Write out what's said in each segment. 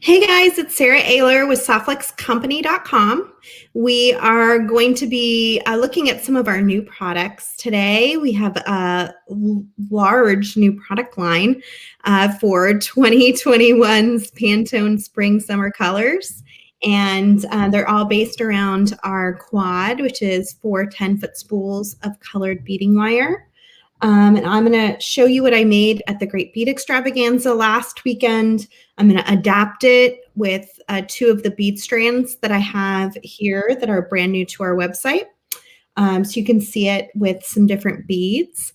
Hey guys, it's Sara Oehler with softflexcompany.com. We are going to be looking at some of our new products today. We have a large new product line for 2021's Pantone Spring Summer Colors. And they're all based around our quad, which is 4 10-foot spools of colored beading wire. And I'm going to show you what I made at the Great Bead Extravaganza last weekend. I'm going to adapt it with 2 of the bead strands that I have here that are brand new to our website. So you can see it with some different beads.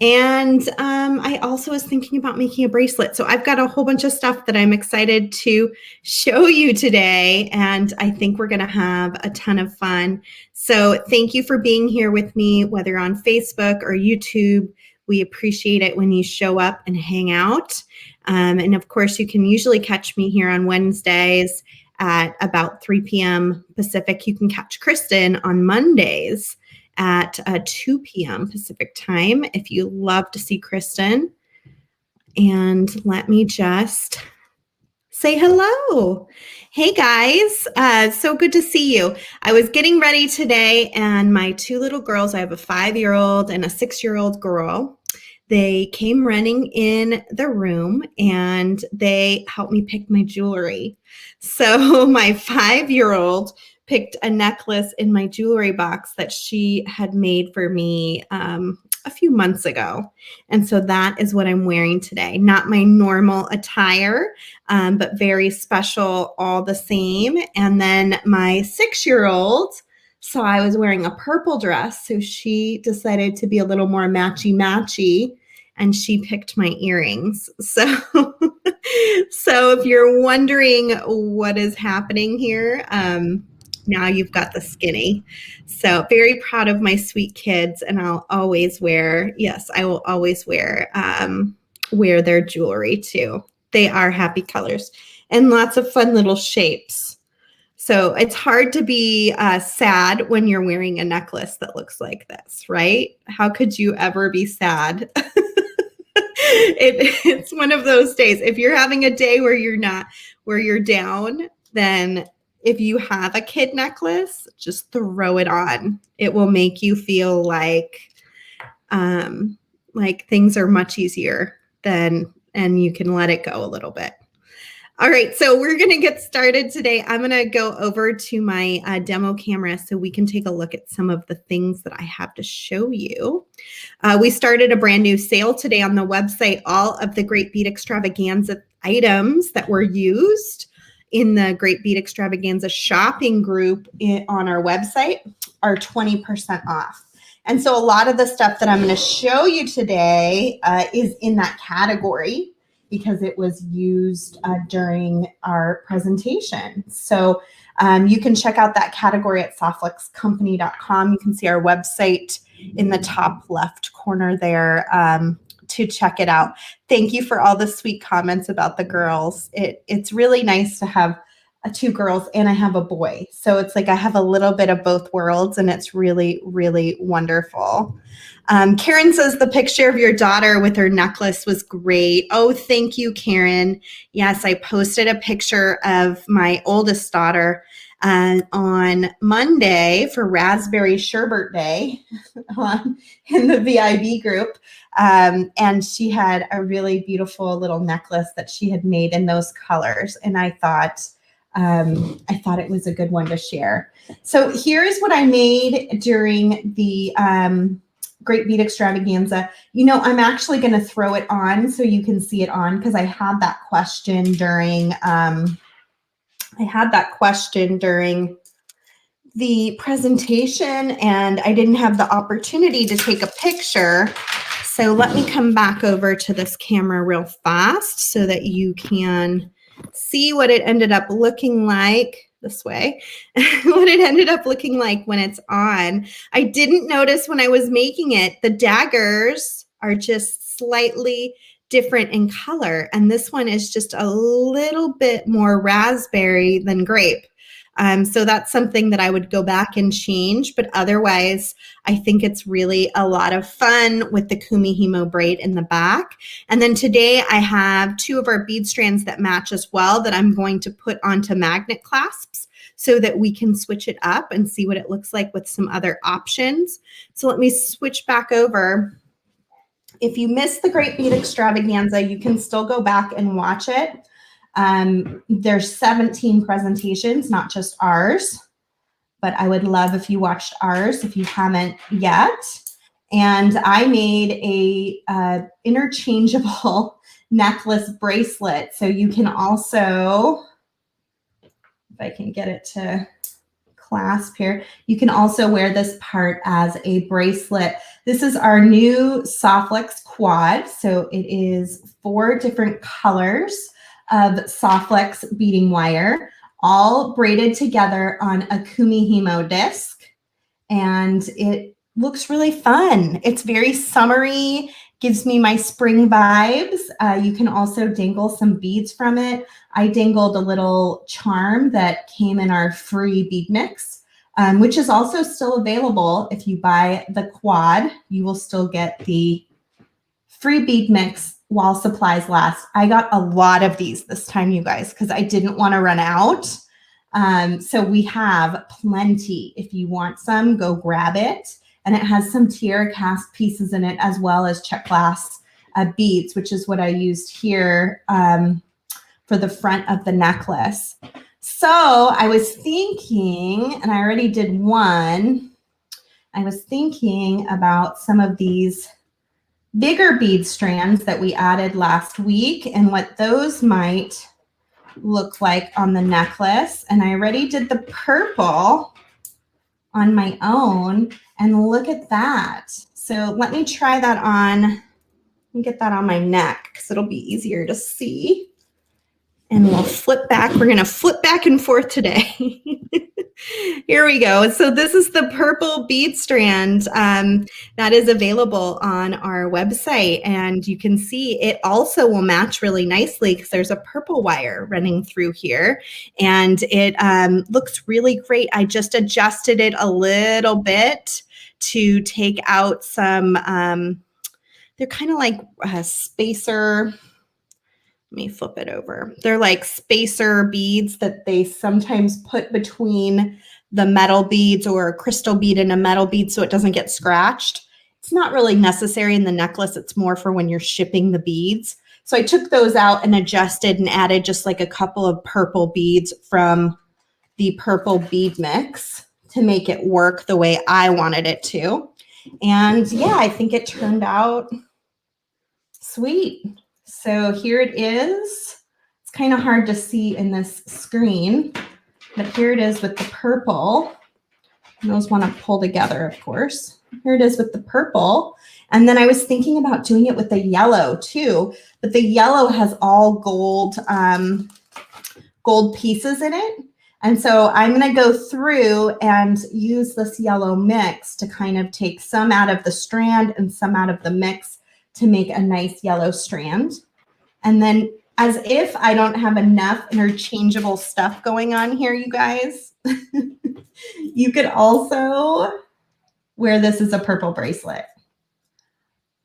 And I also was thinking about making a bracelet. So I've got a whole bunch of stuff that I'm excited to show you today. And I think we're going to have a ton of fun. So thank you for being here with me, whether on Facebook or YouTube. We appreciate it when you show up and hang out. And of course, you can usually catch me here on Wednesdays at about 3 p.m. Pacific. You can catch Kristen on Mondays at 2 p.m. Pacific time if you love to see Kristen. And let me just say hello. Hey guys, so good to see you. I was getting ready today and my 2 little girls, I have a 5-year-old and a 6-year-old girl. They came running in the room and they helped me pick my jewelry. So my 5-year-old picked a necklace in my jewelry box that she had made for me a few months ago. And so that is what I'm wearing today. Not my normal attire, but very special all the same. And then my 6-year-old saw I was wearing a purple dress, so she decided to be a little more matchy-matchy, and she picked my earrings. So if you're wondering what is happening here, now you've got the skinny. So very proud of my sweet kids, and I'll always wear, yes, I will always wear their jewelry too. They are happy colors and lots of fun little shapes. So it's hard to be sad when you're wearing a necklace that looks like this, right? How could you ever be sad? It's one of those days. If you're having a day where you're down, then if you have a kid necklace, just throw it on. It will make you feel like things are much easier and you can let it go a little bit. All right, so we're going to get started today. I'm going to go over to my demo camera so we can take a look at some of the things that I have to show you. We started a brand new sale today on the website. All of the Great Bead Extravaganza items that were used in the Great Bead Extravaganza shopping group on our website are 20% off. And so a lot of the stuff that I'm going to show you today is in that category because it was used during our presentation. So you can check out that category at softflexcompany.com. You can see our website in the top left corner there to check it out. Thank you for all the sweet comments about the girls. It's really nice to have 2 girls and I have a boy. So it's like I have a little bit of both worlds and it's really, really wonderful. Karen says the picture of your daughter with her necklace was great. Oh, thank you, Karen. Yes, I posted a picture of my oldest daughter on Monday for Raspberry Sherbet Day in the VIB group. And she had a really beautiful little necklace that she had made in those colors. And I thought it was a good one to share. So here's what I made during the Great Bead Extravaganza. You know, I'm actually going to throw it on so you can see it on because I had that question during the presentation and I didn't have the opportunity to take a picture. So let me come back over to this camera real fast so that you can see what it ended up looking like this way, what it ended up looking like when it's on. I didn't notice when I was making it, the daggers are just slightly different in color. And this one is just a little bit more raspberry than grape. So that's something that I would go back and change. But otherwise, I think it's really a lot of fun with the Kumihimo braid in the back. And then today I have 2 of our bead strands that match as well that I'm going to put onto magnet clasps so that we can switch it up and see what it looks like with some other options. So let me switch back over. If you missed the Great Bead Extravaganza, you can still go back and watch it. There's 17 presentations, not just ours, but I would love if you watched ours if you haven't yet. And I made a interchangeable necklace bracelet. So you can also, if I can get it to clasp here, you can also wear this part as a bracelet. This is our new Softflex quad. So it is 4 different colors of Softflex beading wire, all braided together on a Kumihimo disc. And it looks really fun. It's very summery, gives me my spring vibes. You can also dangle some beads from it. I dangled a little charm that came in our free bead mix, which is also still available. If you buy the quad, you will still get the free bead mix while supplies last. I got a lot of these this time, you guys, because I didn't want to run out. So we have plenty. If you want some, go grab it. And it has some tiara cast pieces in it, as well as check glass beads, which is what I used here for the front of the necklace. So I was thinking, and I already did one, I was thinking about some of these bigger bead strands that we added last week and what those might look like on the necklace. And I already did the purple on my own, and look at that. So let me try that on, let me get that on my neck because it'll be easier to see. And we'll flip back. We're going to flip back and forth today. Here we go. So this is the purple bead strand that is available on our website. And you can see it also will match really nicely because there's a purple wire running through here. And it looks really great. I just adjusted it a little bit to take out some, they're kind of like a spacer. Let me flip it over. They're like spacer beads that they sometimes put between the metal beads or a crystal bead and a metal bead so it doesn't get scratched. It's not really necessary in the necklace. It's more for when you're shipping the beads. So I took those out and adjusted and added just like a couple of purple beads from the purple bead mix to make it work the way I wanted it to. And yeah, I think it turned out sweet. So here it is. It's kind of hard to see in this screen, but here it is with the purple. And those want to pull together, of course. Here it is with the purple. And then I was thinking about doing it with the yellow too, but the yellow has all gold, gold pieces in it. And so I'm going to go through and use this yellow mix to kind of take some out of the strand and some out of the mix to make a nice yellow strand. And then as if I don't have enough interchangeable stuff going on here, you guys, you could also wear this as a purple bracelet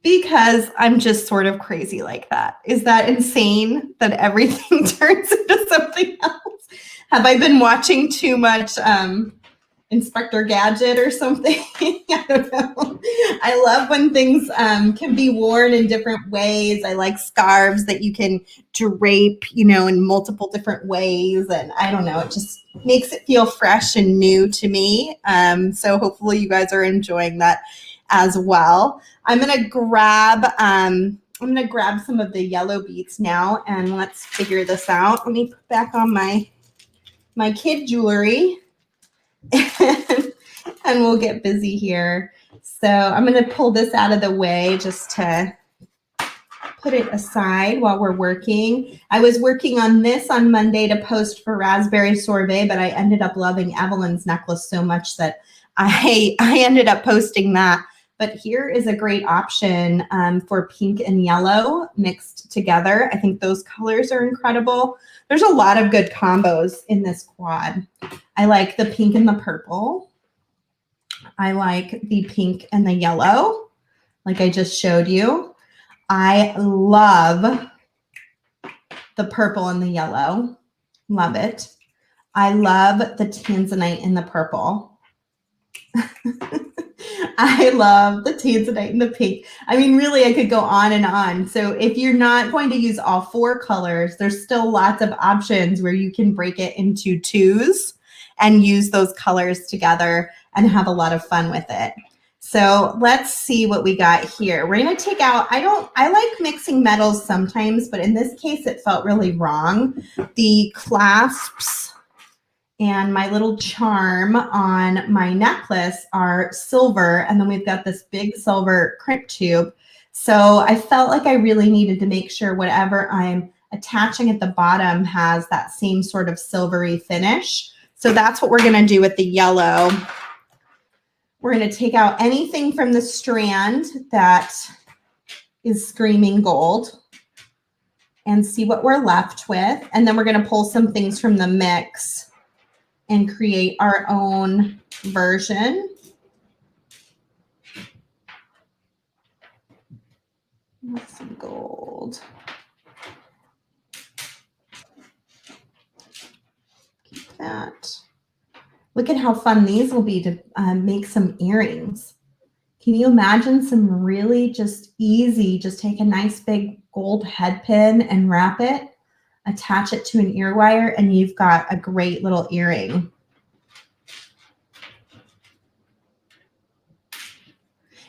because I'm just sort of crazy like that. Is that insane that everything turns into something else? Have I been watching too much Inspector Gadget or something? I don't know. I love when things can be worn in different ways. I like scarves that you can drape, you know, in multiple different ways. And I don't know, it just makes it feel fresh and new to me. So hopefully you guys are enjoying that as well. I'm gonna grab some of the yellow beads now, and let's figure this out. Let me put back on my kid jewelry. And we'll get busy here. So I'm going to pull this out of the way just to put it aside while we're working. I was working on this on Monday to post for Raspberry Sorbet, but I ended up loving Evelyn's necklace so much that I ended up posting that. but here is a great option for pink and yellow mixed together. I think those colors are incredible. There's a lot of good combos in this quad. I like the pink and the purple. I like the pink and the yellow, like I just showed you. I love the purple and the yellow. Love it. I love the tanzanite in the purple. I love the tanzanite in the pink. I mean, really, I could go on and on. So if you're not going to use all 4 colors, there's still lots of options where you can break it into 2s and use those colors together and have a lot of fun with it. So let's see what we got here. We're going to take out, I like mixing metals sometimes, but in this case, it felt really wrong. The clasps and my little charm on my necklace are silver, and then we've got this big silver crimp tube. So I felt like I really needed to make sure whatever I'm attaching at the bottom has that same sort of silvery finish. So that's what we're going to do with the yellow. We're going to take out anything from the strand that is screaming gold and see what we're left with. And then we're going to pull some things from the mix and create our own version. That's some gold. Keep that. Look at how fun these will be to make some earrings. Can you imagine some really just easy, just take a nice big gold head pin and wrap it, attach it to an ear wire, and you've got a great little earring.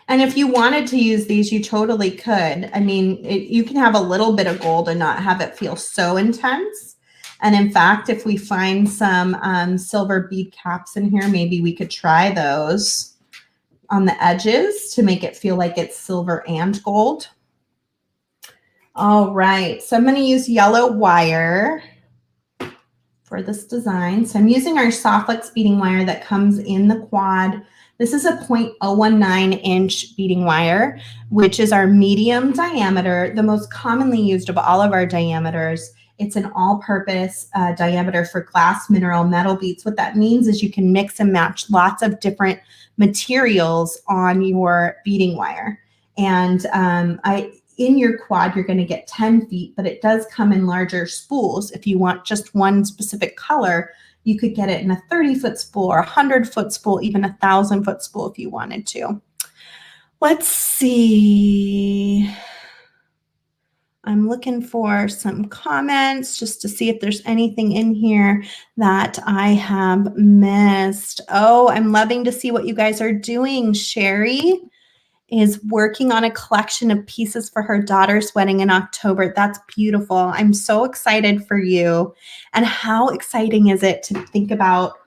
And if you wanted to use these, you totally could. I mean, you can have a little bit of gold and not have it feel so intense. And in fact, if we find some silver bead caps in here, maybe we could try those on the edges to make it feel like it's silver and gold. All right, so I'm going to use yellow wire for this design. So I'm using our Softflex beading wire that comes in the quad. This is a 0.019 inch beading wire, which is our medium diameter, the most commonly used of all of our diameters. It's an all-purpose diameter for glass mineral metal beads. What that means is you can mix and match lots of different materials on your beading wire. And in your quad, you're going to get 10 feet, but it does come in larger spools. If you want just one specific color, you could get it in a 30-foot spool or a 100-foot spool, even a 1,000-foot spool if you wanted to. Let's see. I'm looking for some comments just to see if there's anything in here that I have missed. Oh, I'm loving to see what you guys are doing. Sherry is working on a collection of pieces for her daughter's wedding in October. That's beautiful. I'm so excited for you. And how exciting is it to think about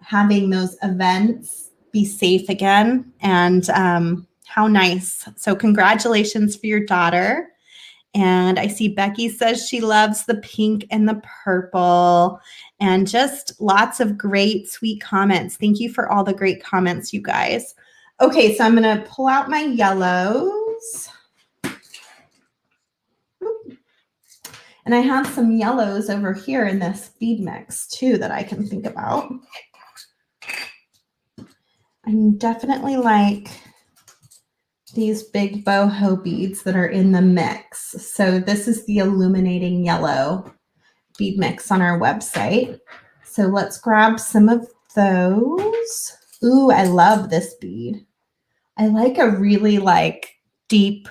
having those events be safe again? And how nice. So congratulations for your daughter. And I see Becky says she loves the pink and the purple, and just lots of great, sweet comments. Thank you for all the great comments, you guys. Okay, so I'm going to pull out my yellows. And I have some yellows over here in this bead mix too that I can think about. I definitely like these big boho beads that are in the mix. So this is the Illuminating yellow bead mix on our website. So let's grab some of those. Ooh, I love this bead. I like a really deep,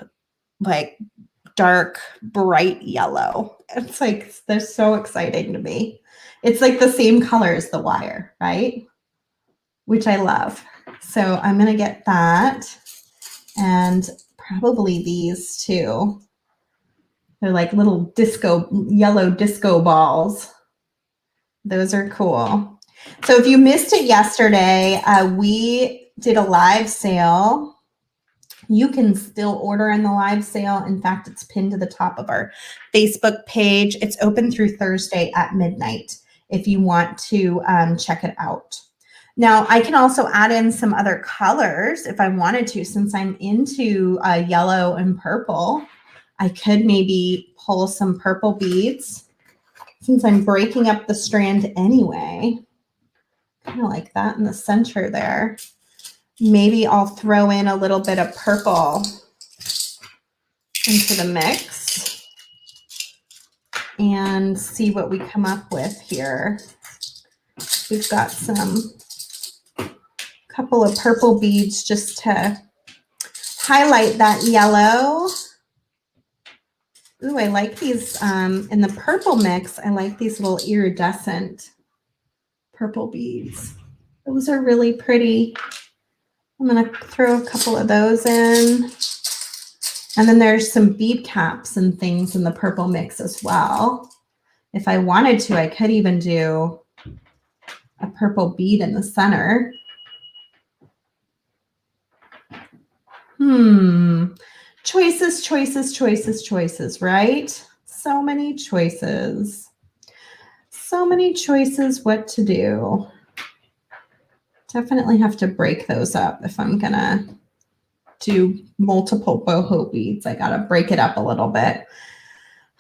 dark, bright yellow. It's like, they're so exciting to me. It's like the same color as the wire, right? Which I love. So I'm going to get that. And probably these too. They're like little yellow disco balls. Those are cool. So if you missed it yesterday, we did a live sale. You can still order in the live sale. In fact, it's pinned to the top of our Facebook page. It's open through Thursday at midnight if you want to check it out. Now I can also add in some other colors if I wanted to, since I'm into yellow and purple. I could maybe pull some purple beads since I'm breaking up the strand anyway. Kind of like that in the center there. Maybe I'll throw in a little bit of purple into the mix and see what we come up with here. We've got couple of purple beads just to highlight that yellow. Ooh, I like these in the purple mix. I like these little iridescent purple beads. Those are really pretty. I'm going to throw a couple of those in. And then there's some bead caps and things in the purple mix as well. If I wanted to, I could even do a purple bead in the center. Choices, choices, choices, choices, right? So many choices. So many choices what to do. Definitely have to break those up if I'm gonna do multiple boho beads. I gotta break it up a little bit.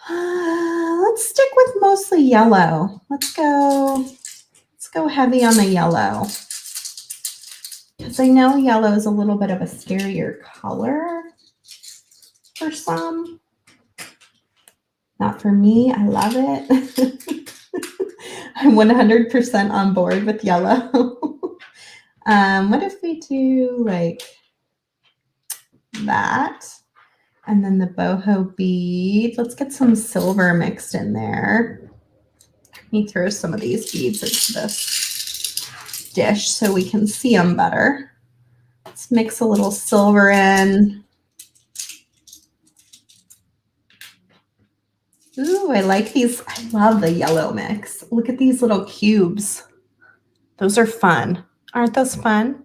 Let's stick with mostly yellow. Let's go heavy on the yellow. Because I know yellow is a little bit of a scarier color for some. Not for me. I love it. I'm 100% on board with yellow. What if we do like that? And then the boho bead. Let's get some silver mixed in there. Let me throw some of these beads into this dish so we can see them better. Let's mix a little silver in. Ooh, I like these. I love the yellow mix. Look at these little cubes. Those are fun. Aren't those fun?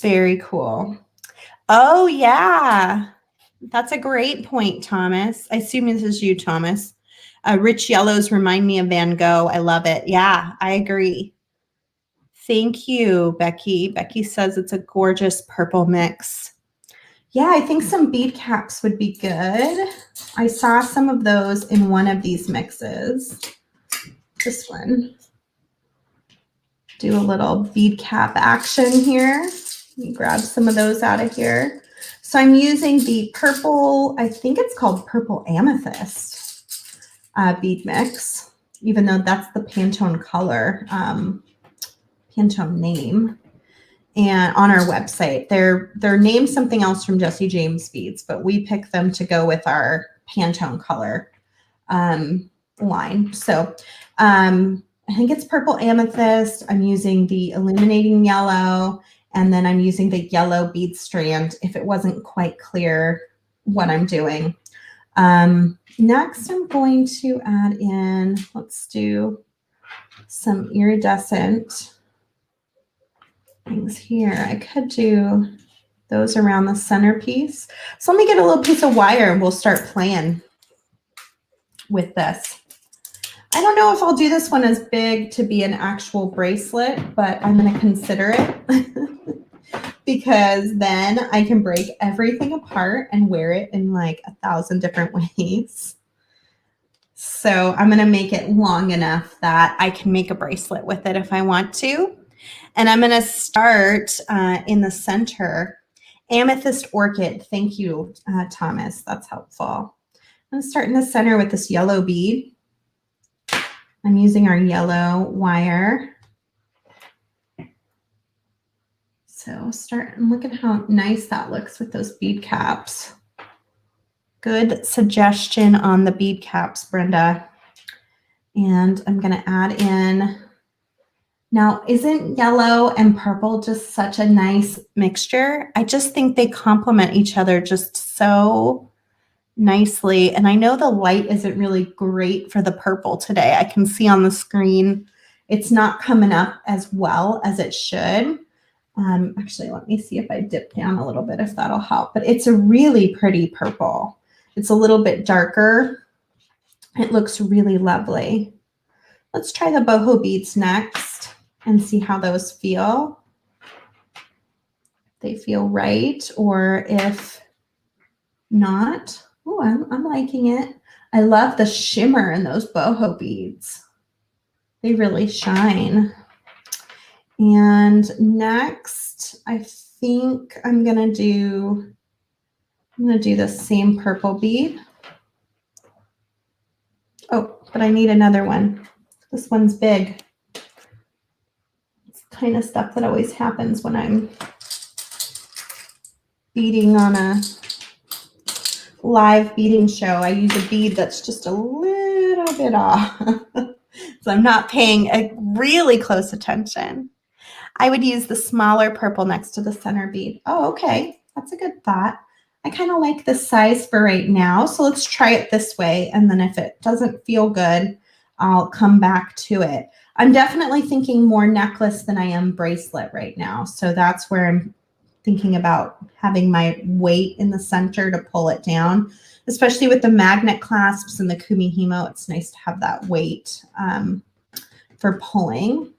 Very cool. Oh, yeah. That's a great point, Thomas. I assume this is you, Thomas. Rich yellows remind me of Van Gogh. I love it. Yeah, I agree. Thank you, Becky. Becky says it's a gorgeous purple mix. Yeah, I think some bead caps would be good. I saw some of those in one of these mixes. This one. Do a little bead cap action here. Let me grab some of those out of here. So I'm using the purple, I think it's called Purple Amethyst bead mix, even though that's the Pantone color, Pantone name. And on our website, they're named something else from Jesse James beads, but we pick them to go with our Pantone color line. So I think it's Purple Amethyst. I'm using the Illuminating yellow, and then I'm using the yellow bead strand if it wasn't quite clear what I'm doing. Next, I'm going to add in, let's do some iridescent things here. I could do those around the centerpiece. So let me get a little piece of wire and we'll start playing with this. I don't know if I'll do this one as big to be an actual bracelet, but I'm going to consider it because then I can break everything apart and wear it in like 1,000 different ways. So I'm going to make it long enough that I can make a bracelet with it if I want to. And I'm going to start in the center. Amethyst Orchid. Thank you, Thomas. That's helpful. I'm going to start in the center with this yellow bead. I'm using our yellow wire. So start and look at how nice that looks with those bead caps. Good suggestion on the bead caps, Brenda. And I'm going to add in. Now, isn't yellow and purple just such a nice mixture? I just think they complement each other just so nicely. And I know the light isn't really great for the purple today. I can see on the screen it's not coming up as well as it should. Actually, let me see if I dip down a little bit, if that'll help. But it's a really pretty purple. It's a little bit darker. It looks really lovely. Let's try the boho beads next. and see how those feel. They feel right, or if not. Oh, I'm liking it. I love the shimmer in those boho beads. They really shine. And next, I think I'm gonna do the same purple bead. Oh, but I need another one. This one's big. It's the kind of stuff that always happens when I'm beading on a live beading show. I use a bead that's just a little bit off. So I'm not paying a really close attention. I would use the smaller purple next to the center bead. Oh, okay. That's a good thought. I kind of like this size for right now. So let's try it this way. And then if it doesn't feel good, I'll come back to it. I'm definitely thinking more necklace than I am bracelet right now. So that's where I'm thinking about having my weight in the center to pull it down, especially with the magnet clasps and the kumihimo. It's nice to have that weight for pulling.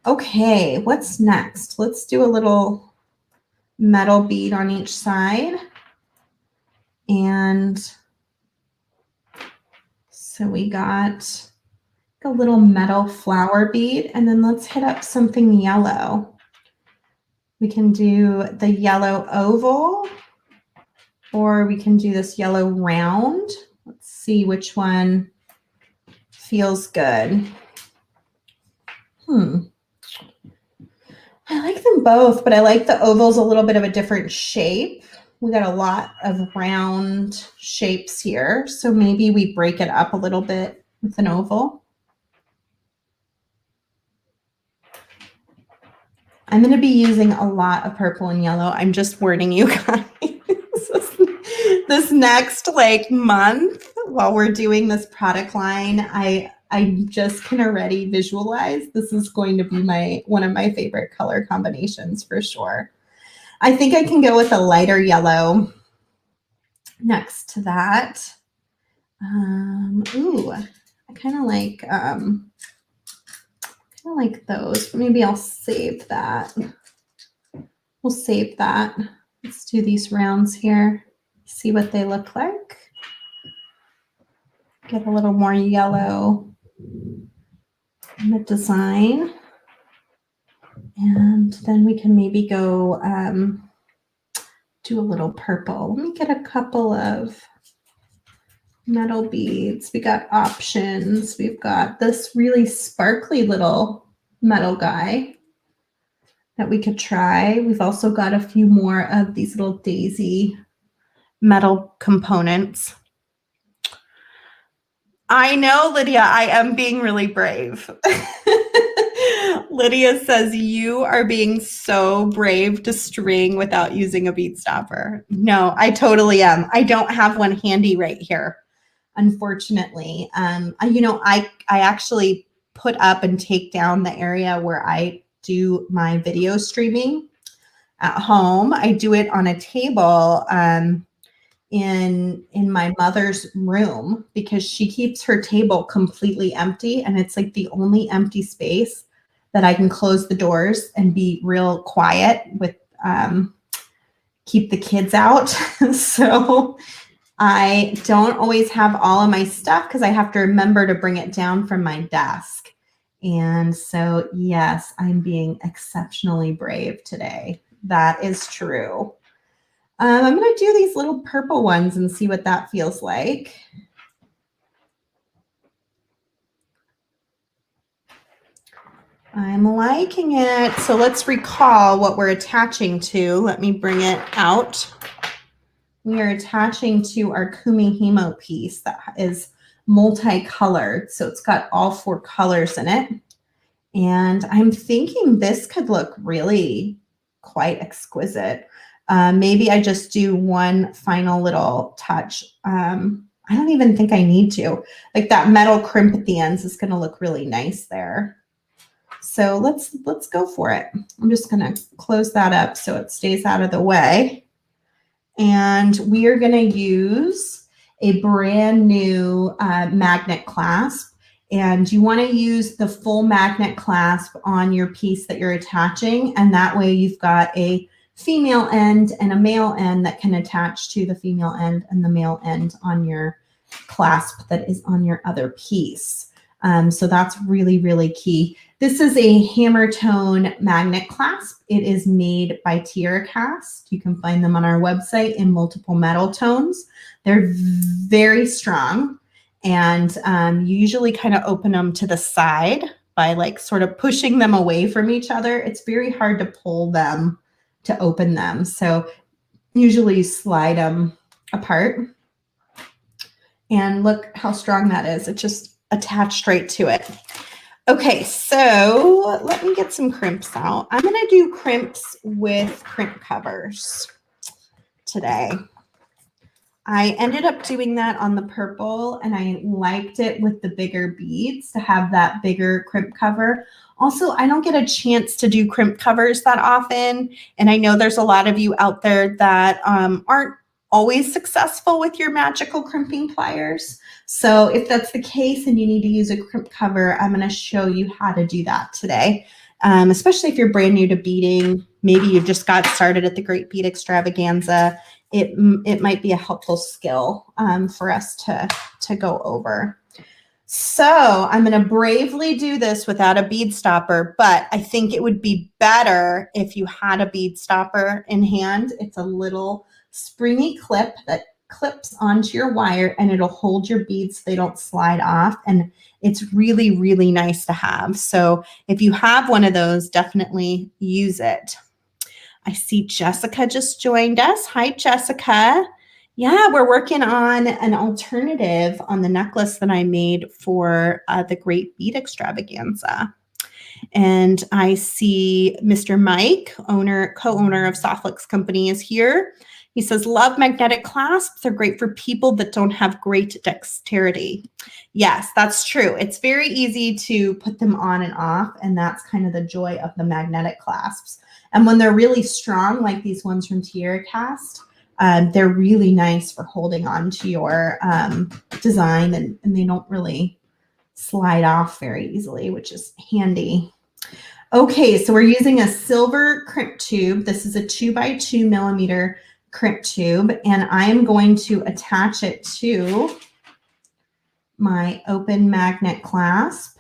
Okay, what's next? Let's do a little metal bead on each side. And so we got a little metal flower bead, and then let's hit up something yellow. We can do the yellow oval, or we can do this yellow round. Let's see which one feels good. I like them both, but I like the ovals a little bit of a different shape. We got a lot of round shapes here, so maybe we break it up a little bit with an oval. I'm going to be using a lot of purple and yellow. I'm just warning you guys. This next month while we're doing this product line, I just can already visualize this is going to be one of my favorite color combinations for sure. I think I can go with a lighter yellow next to that. Ooh, I kind of like those. Maybe I'll save that. We'll save that. Let's do these rounds here. See what they look like. Get a little more yellow in the design. And then we can maybe go do a little purple. Let me get a couple of metal beads. We got options. We've got this really sparkly little metal guy that we could try. We've also got a few more of these little daisy metal components. I know, Lydia, I am being really brave. Lydia says you are being so brave to string without using a bead stopper. No, I totally am. I don't have one handy right here, unfortunately. I actually put up and take down the area where I do my video streaming at home. I do it on a table in my mother's room because she keeps her table completely empty, and it's like the only empty space that I can close the doors and be real quiet with, keep the kids out. So I don't always have all of my stuff because I have to remember to bring it down from my desk. And so, yes, I'm being exceptionally brave today. That is true. I'm going to do these little purple ones and see what that feels like. I'm liking it. So let's recall what we're attaching to. Let me bring it out. We are attaching to our kumihimo piece that is multicolored. So it's got all 4 colors in it. And I'm thinking this could look really quite exquisite. Maybe I just do one final little touch. I don't even think I need to. Like that metal crimp at the ends is going to look really nice there. So let's go for it. I'm just going to close that up so it stays out of the way. And we are going to use a brand new magnet clasp. And you want to use the full magnet clasp on your piece that you're attaching, and that way you've got a female end and a male end that can attach to the female end and the male end on your clasp that is on your other piece. So that's really, really key. This is a hammer tone magnet clasp. It is made by Cast. You can find them on our website in multiple metal tones. They're very strong, and you usually kind of open them to the side by like sort of pushing them away from each other. It's very hard to pull them to open them. So usually you slide them apart. And look how strong that is. It just attached right to it. Okay, so let me get some crimps out. I'm going to do crimps with crimp covers today. I ended up doing that on the purple, and I liked it with the bigger beads to have that bigger crimp cover. Also, I don't get a chance to do crimp covers that often, and I know there's a lot of you out there that aren't always successful with your magical crimping pliers. So if that's the case and you need to use a crimp cover, I'm going to show you how to do that today. Especially if you're brand new to beading, maybe you've just got started at the Great Bead Extravaganza. It might be a helpful skill for us to go over. So I'm going to bravely do this without a bead stopper, but I think it would be better if you had a bead stopper in hand. It's a little springy clip that clips onto your wire, and it'll hold your beads so they don't slide off. And it's really, really nice to have. So if you have one of those, definitely use it. I see Jessica just joined us. Hi, Jessica. Yeah, we're working on an alternative on the necklace that I made for the Great Bead Extravaganza. And I see Mr. Mike, co-owner of Softflix Company, is here. He says, love magnetic clasps. They're great for people that don't have great dexterity. Yes, that's true. It's very easy to put them on and off, and that's kind of the joy of the magnetic clasps. And when they're really strong, like these ones from Cast, they're really nice for holding on to your design, and they don't really slide off very easily, which is handy. Okay, so we're using a silver crimp tube. This is a 2x2 millimeter crimp tube, and I am going to attach it to my open magnet clasp.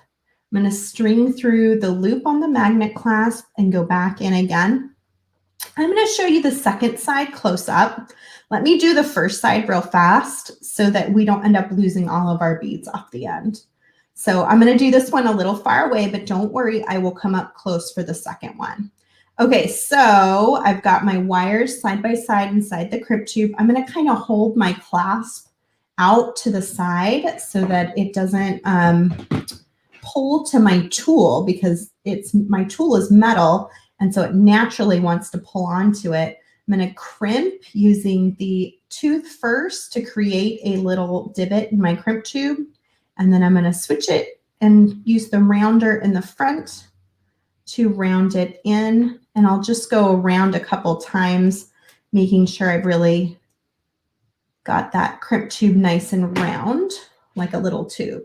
I'm going to string through the loop on the magnet clasp and go back in again. I'm going to show you the second side close up. Let me do the first side real fast so that we don't end up losing all of our beads off the end. So I'm going to do this one a little far away, but don't worry, I will come up close for the second one. Okay, so I've got my wires side by side inside the crimp tube. I'm going to kind of hold my clasp out to the side so that it doesn't pull to my tool, because my tool is metal, and so it naturally wants to pull onto it. I'm going to crimp using the tooth first to create a little divot in my crimp tube, and then I'm going to switch it and use the rounder in the front to round it in, and I'll just go around a couple times, making sure I've really got that crimp tube nice and round, like a little tube.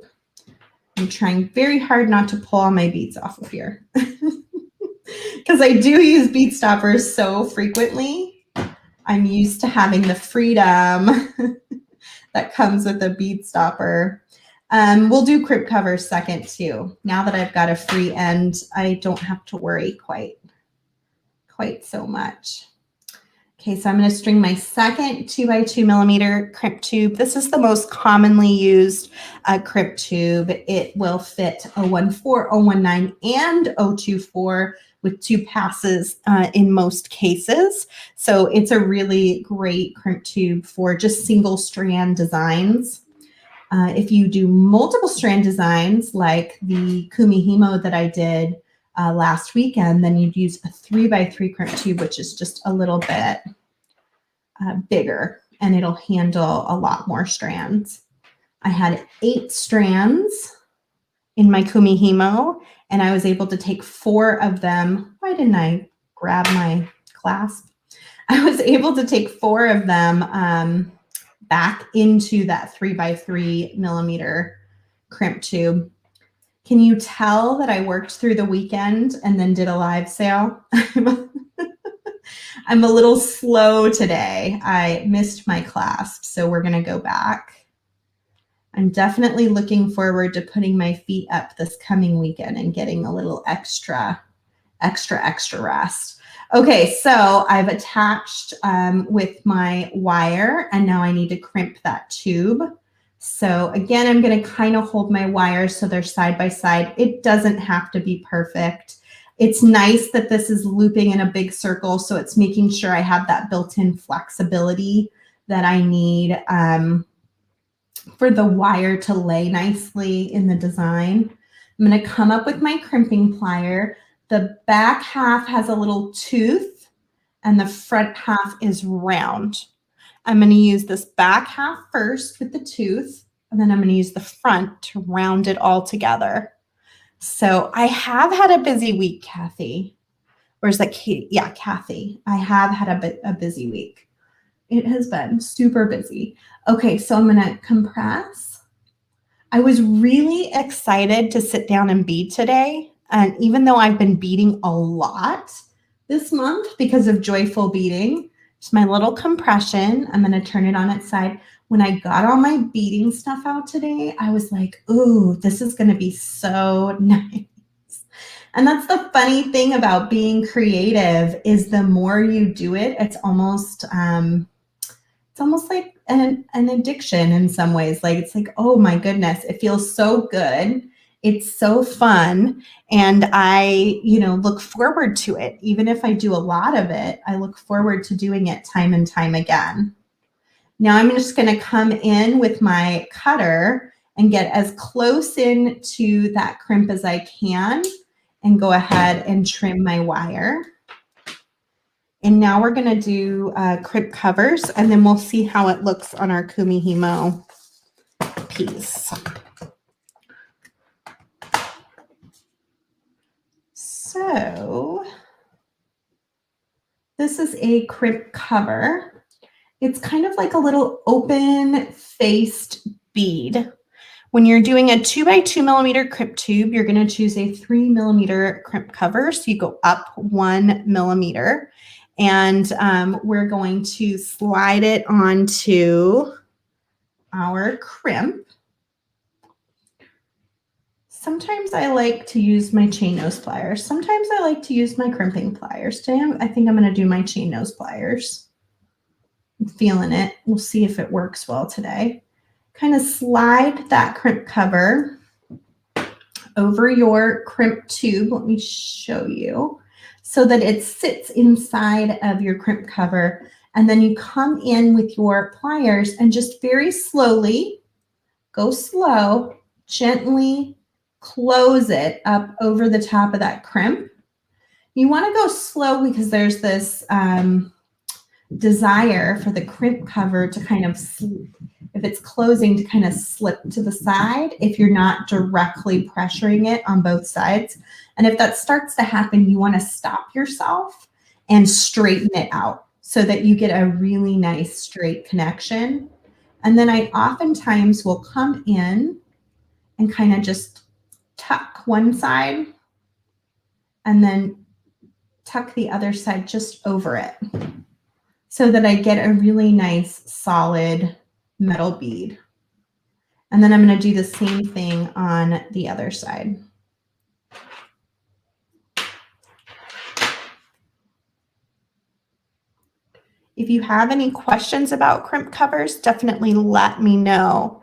I'm trying very hard not to pull all my beads off of here because I do use bead stoppers so frequently. I'm used to having the freedom that comes with a bead stopper. We'll do crimp covers second too. Now that I've got a free end, I don't have to worry quite so much. Okay, so I'm going to string my second 2x2 millimeter crimp tube. This is the most commonly used crimp tube. It will fit 014, 019, and 024 with 2 passes in most cases. So it's a really great crimp tube for just single strand designs. If you do multiple strand designs like the Kumihimo that I did last weekend, then you'd use a 3x3 crimp tube, which is just a little bit bigger, and it'll handle a lot more strands. I had 8 strands in my Kumihimo, and I was able to take 4 of them. Why didn't I grab my clasp? I was able to take 4 of them back into that 3x3 millimeter crimp tube. Can you tell that I worked through the weekend and then did a live sale? I'm a little slow today. I missed my clasp, so we're going to go back. I'm definitely looking forward to putting my feet up this coming weekend and getting a little extra rest. Okay, so I've attached with my wire, and now I need to crimp that tube. So again, I'm going to kind of hold my wires so they're side by side. It doesn't have to be perfect. It's nice that this is looping in a big circle, so it's making sure I have that built-in flexibility that I need for the wire to lay nicely in the design. I'm going to come up with my crimping plier. The back half has a little tooth and the front half is round. I'm going to use this back half first with the tooth, and then I'm going to use the front to round it all together. So I have had a busy week, Kathy. Or is that Katie? Yeah, Kathy. I have had a busy week. It has been super busy. Okay, so I'm going to compress. I was really excited to sit down and bead today. And even though I've been beading a lot this month because of joyful beading, just my little compression. I'm going to turn it on its side. When I got all my beading stuff out today, I was like, ooh, this is going to be so nice. And that's the funny thing about being creative is the more you do it, it's almost like an addiction in some ways. Like, it's like, oh my goodness, it feels so good. It's so fun. And I, look forward to it. Even if I do a lot of it, I look forward to doing it time and time again. Now I'm just going to come in with my cutter and get as close in to that crimp as I can and go ahead and trim my wire. And now we're going to do crimp covers, and then we'll see how it looks on our Kumihimo piece. So this is a crimp cover. It's kind of like a little open-faced bead. When you're doing a 2x2 millimeter crimp tube, you're going to choose a 3 millimeter crimp cover. So you go up 1 millimeter, and we're going to slide it onto our crimp. Sometimes I like to use my chain nose pliers. Sometimes I like to use my crimping pliers. Today, I think I'm going to do my chain nose pliers. I'm feeling it. We'll see if it works well today. Kind of slide that crimp cover over your crimp tube. Let me show you so that it sits inside of your crimp cover. And then you come in with your pliers and just very slowly, go slow, gently close it up over the top of that crimp. You want to go slow because there's this desire for the crimp cover to kind of, if it's closing, to kind of slip to the side if you're not directly pressuring it on both sides. And if that starts to happen, you want to stop yourself and straighten it out so that you get a really nice straight connection. And then I oftentimes will come in and kind of just tuck one side and then tuck the other side just over it so that I get a really nice solid metal bead. And then I'm going to do the same thing on the other side. If you have any questions about crimp covers, definitely let me know.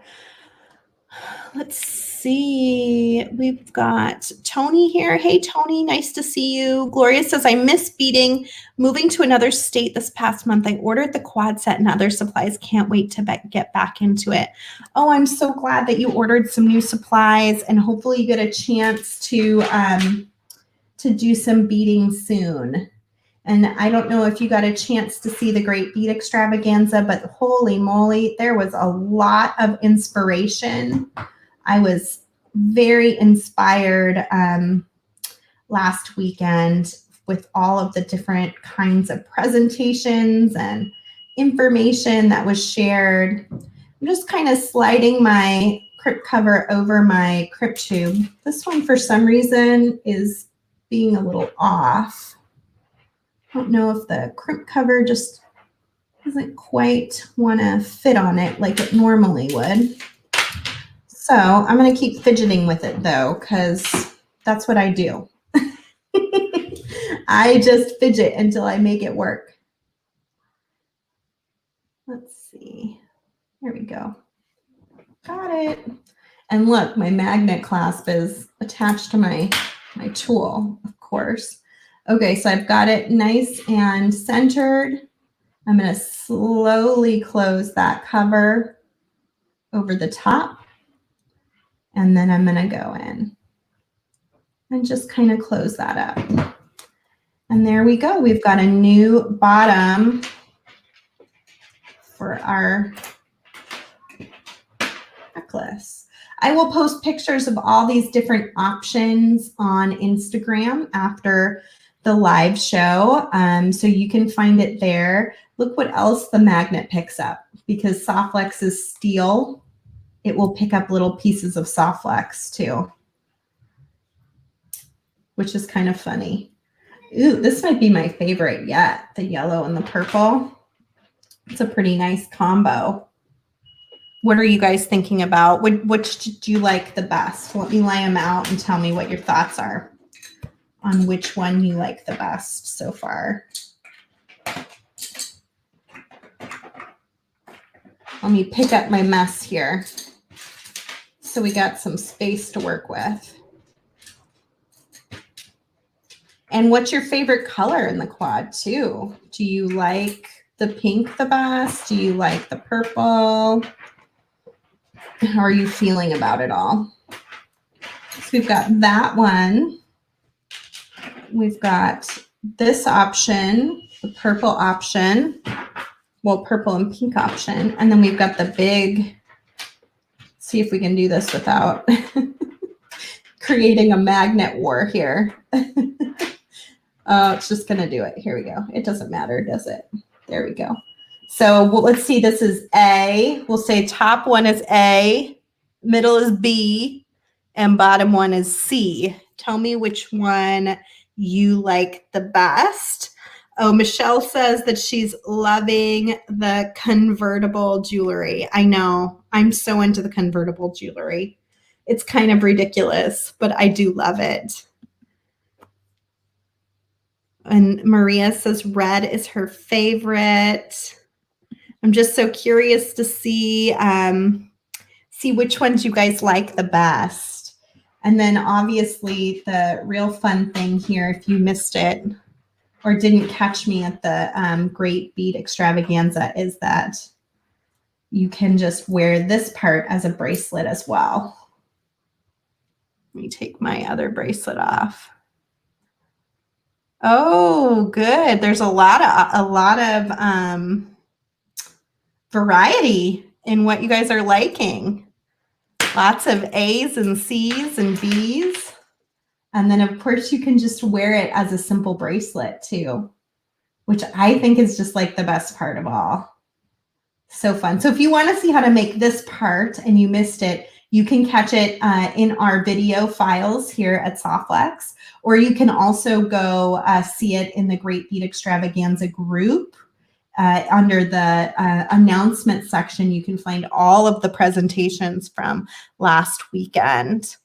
Let's see. We've got Tony here. Hey, Tony, nice to see you. Gloria says, I miss beading. Moving to another state this past month. I ordered the quad set and other supplies. Can't wait to get back into it. Oh, I'm so glad that you ordered some new supplies, and hopefully you get a chance to do some beading soon. And I don't know if you got a chance to see the Great Bead Extravaganza, but holy moly, there was a lot of inspiration. I was very inspired last weekend with all of the different kinds of presentations and information that was shared. I'm just kind of sliding my crimp cover over my crimp tube. This one, for some reason, is being a little off. I don't know if the crimp cover just doesn't quite want to fit on it like it normally would. So I'm going to keep fidgeting with it though, because that's what I do. I just fidget until I make it work. Let's see. There we go. Got it. And look, my magnet clasp is attached to my tool, of course. Okay, so I've got it nice and centered. I'm going to slowly close that cover over the top. And then I'm going to go in and just kind of close that up. And there we go. We've got a new bottom for our necklace. I will post pictures of all these different options on Instagram after the live show, so you can find it there. Look what else the magnet picks up, because Soft Flex is steel. It will pick up little pieces of Soft Flex too, which is kind of funny. Ooh, this might be my favorite yet, the yellow and the purple. It's a pretty nice combo. What are you guys thinking about? Which do you like the best? Let me lay them out and tell me what your thoughts are on which one you like the best so far. Let me pick up my mess here so we got some space to work with. And what's your favorite color in the quad too? Do you like the pink the best? Do you like the purple? How are you feeling about it all? So we've got that one. We've got this option, the purple option. Well, purple and pink option. And then we've got the big, see if we can do this without creating a magnet war here. Oh, it's just going to do it. Here we go. It doesn't matter, does it? There we go. So let's see, this is A. We'll say top one is A, middle is B, and bottom one is C. Tell me which one you like the best. Oh, Michelle says that she's loving the convertible jewelry. I know. I'm so into the convertible jewelry. It's kind of ridiculous, but I do love it. And Maria says red is her favorite. I'm just so curious to see which ones you guys like the best. And then obviously the real fun thing here, if you missed it or didn't catch me at the Great Bead Extravaganza, is that you can just wear this part as a bracelet as well. Let me take my other bracelet off. Oh, good. There's a lot of variety in what you guys are liking. Lots of A's and C's and B's. And then of course you can just wear it as a simple bracelet too, which I think is just like the best part of all. So fun. So if you want to see how to make this part and you missed it, you can catch it in our video files here at Soft Flex, or you can also go see it in the Great Bead Extravaganza group. Under the announcement section, you can find all of the presentations from last weekend.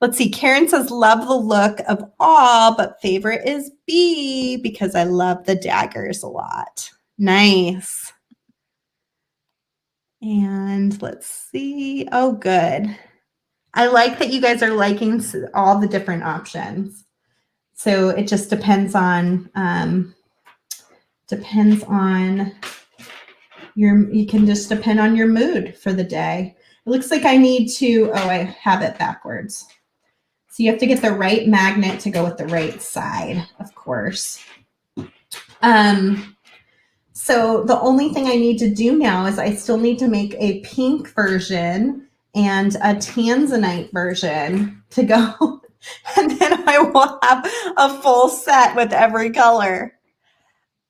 Let's see, Karen says, love the look of all, but favorite is B because I love the daggers a lot. Nice. And let's see. Oh, good. I like that you guys are liking all the different options. So it just depends on you can just depend on your mood for the day. It looks like I need to, oh, I have it backwards. So you have to get the right magnet to go with the right side, of course. So the only thing I need to do now is I still need to make a pink version and a tanzanite version to go. And then I will have a full set with every color.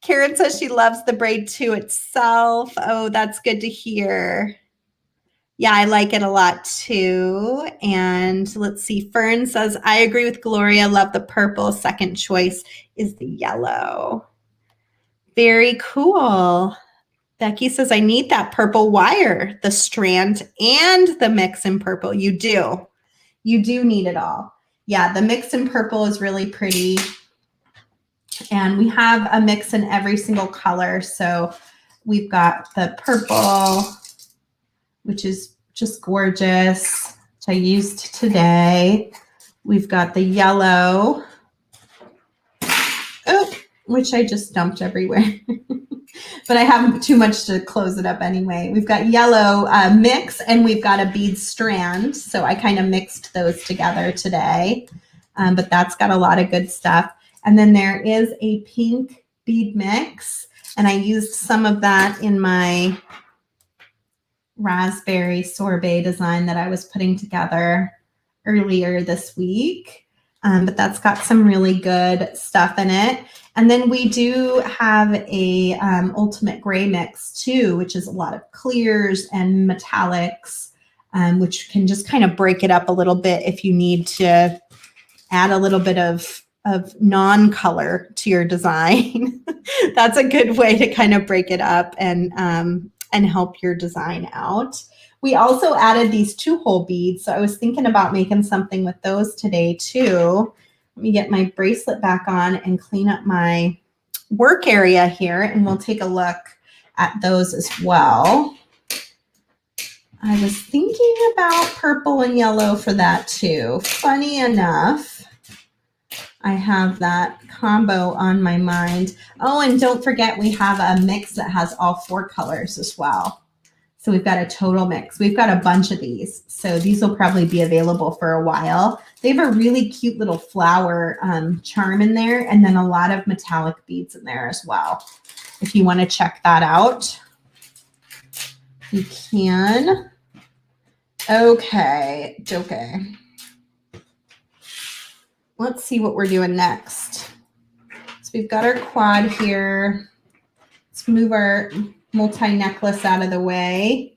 Karen says she loves the braid too itself. Oh, that's good to hear. Yeah, I like it a lot too. And let's see, Fern says, I agree with Gloria. Love the purple. Second choice is the yellow. Very cool. Becky says, I need that purple wire, the strand and the mix in purple. You do. You do need it all. Yeah, the mix in purple is really pretty. And we have a mix in every single color. So we've got the purple, which is just gorgeous, which I used today. We've got the yellow, which I just dumped everywhere. But I have too much to close it up anyway. We've got yellow mix, and we've got a bead strand. So I kind of mixed those together today. But that's got a lot of good stuff. And then there is a pink bead mix, and I used some of that in my raspberry sorbet design that I was putting together earlier this week. But that's got some really good stuff in it. And then we do have a ultimate gray mix too, which is a lot of clears and metallics, which can just kind of break it up a little bit if you need to add a little bit of non-color to your design. That's a good way to kind of break it up and help your design out. We also added these 2-hole beads. So I was thinking about making something with those today too. Let me get my bracelet back on and clean up my work area here, and we'll take a look at those as well. I was thinking about purple and yellow for that too. Funny enough, I have that combo on my mind. Oh, and don't forget we have a mix that has all 4 colors as well. So we've got a total mix. We've got a bunch of these. So these will probably be available for a while. They have a really cute little flower charm in there, and then a lot of metallic beads in there as well. If you want to check that out, you can. Okay. Let's see what we're doing next. So we've got our quad here. Let's move our multi-necklace out of the way,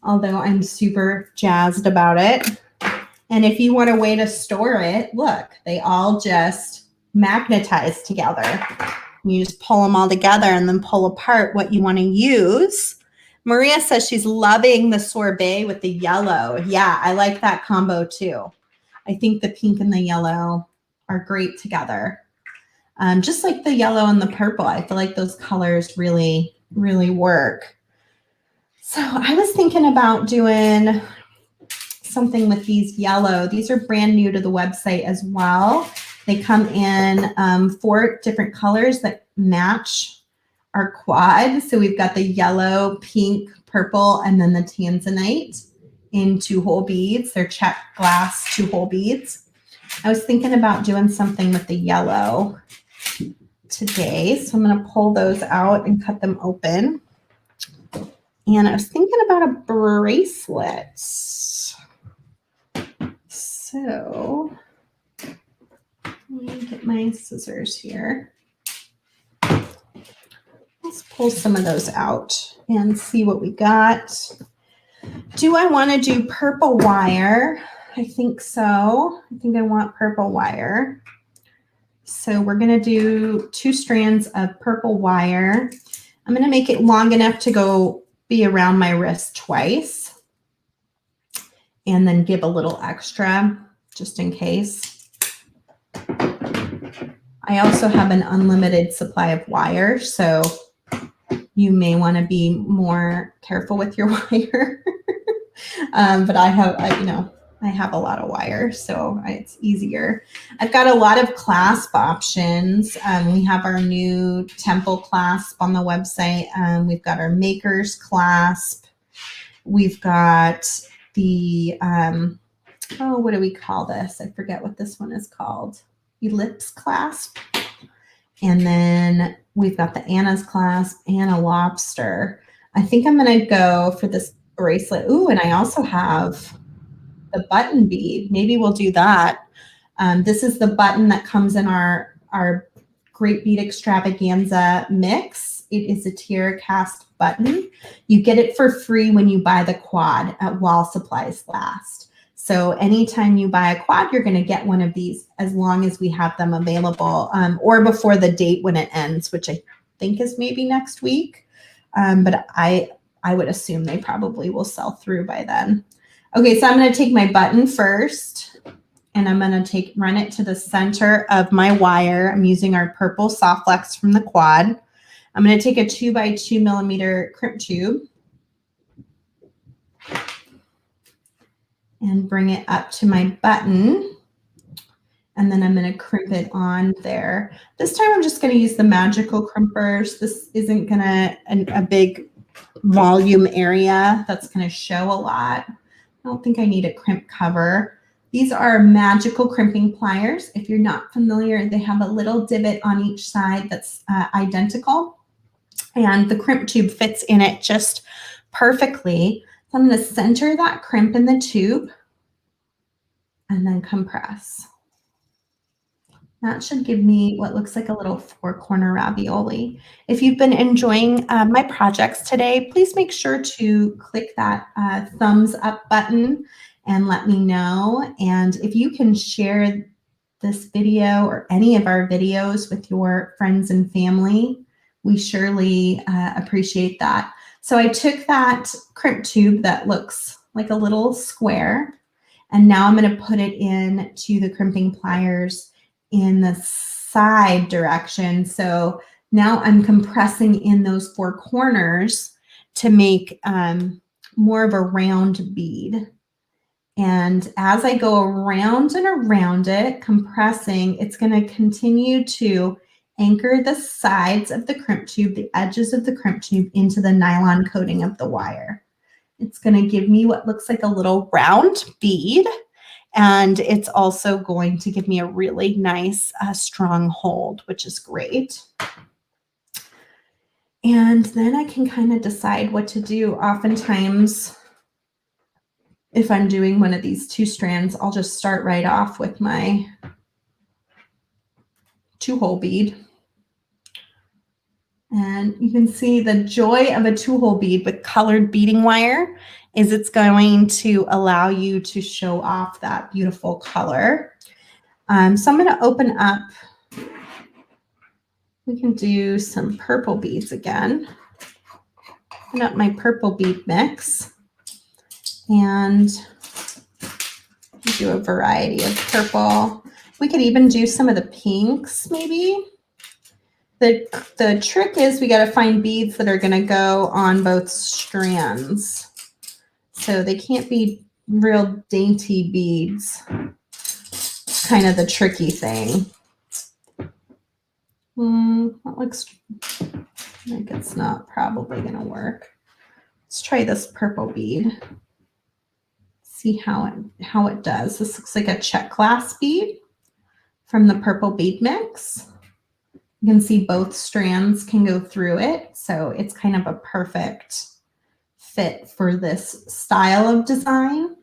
although I'm super jazzed about it. And if you want a way to store it, look, they all just magnetize together. You just pull them all together and then pull apart what you want to use. Maria says she's loving the sorbet with the yellow. Yeah, I like that combo too. I think the pink and the yellow are great together. Just like the yellow and the purple, I feel like those colors really work. So I was thinking about doing something with these yellow. These are brand new to the website as well. They come in 4 different colors that match our quad. So we've got the yellow, pink, purple, and then the tanzanite in 2-hole beads. They're check glass 2-hole beads. I was thinking about doing something with the yellow today. So I'm going to pull those out and cut them open. And I was thinking about a bracelet. So let me get my scissors here. Let's pull some of those out and see what we got. Do I want to do purple wire? I think so. I think I want purple wire. So we're going to do 2 strands of purple wire. I'm going to make it long enough to be around my wrist twice, and then give a little extra just in case. I also have an unlimited supply of wire, so you may want to be more careful with your wire. But I have a lot of wire, so it's easier. I've got a lot of clasp options. We have our new temple clasp on the website. We've got our maker's clasp. We've got the, what do we call this? I forget what this one is called. Ellipse clasp. And then we've got the Anna's clasp and a lobster. I think I'm going to go for this bracelet. Ooh, and I also have the button bead. Maybe we'll do that. This is the button that comes in our Great Bead Extravaganza Mix. It is a tier cast button. You get it for free when you buy the quad at While Supplies Last. So anytime you buy a quad, you're going to get one of these as long as we have them available, or before the date when it ends, which I think is maybe next week. But I would assume they probably will sell through by then. Okay, so I'm going to take my button first, and I'm going to run it to the center of my wire. I'm using our purple Soft Flex from the quad. I'm going to take a 2x2 millimeter crimp tube and bring it up to my button. And then I'm going to crimp it on there. This time I'm just going to use the magical crimpers. This isn't going to a big volume area that's going to show a lot. I don't think I need a crimp cover. These are magical crimping pliers. If you're not familiar, they have a little divot on each side that's identical. And the crimp tube fits in it just perfectly. So I'm going to center that crimp in the tube and then compress. That should give me what looks like a little 4-corner ravioli. If you've been enjoying my projects today, please make sure to click that thumbs up button and let me know. And if you can share this video or any of our videos with your friends and family, we surely appreciate that. So I took that crimp tube that looks like a little square, and now I'm going to put it into the crimping pliers in the side direction. So now I'm compressing in those 4 corners to make more of a round bead. And as I go around and around it, compressing, it's going to continue to anchor the sides of the crimp tube, the edges of the crimp tube, into the nylon coating of the wire. It's going to give me what looks like a little round bead. And it's also going to give me a really nice strong hold, which is great. And then I can kind of decide what to do. Oftentimes, if I'm doing one of these 2 strands, I'll just start right off with my 2-hole bead. And you can see the joy of a 2-hole bead with colored beading wire is it's going to allow you to show off that beautiful color. So I'm going to open up. We can do some purple beads again. Open up my purple bead mix and do a variety of purple. We could even do some of the pinks maybe. The trick is we got to find beads that are going to go on both strands. So they can't be real dainty beads. Kind of the tricky thing. That looks like it's not probably going to work. Let's try this purple bead. See how it does. This looks like a check clasp bead from the purple bead mix. You can see both strands can go through it, so it's kind of a perfect fit for this style of design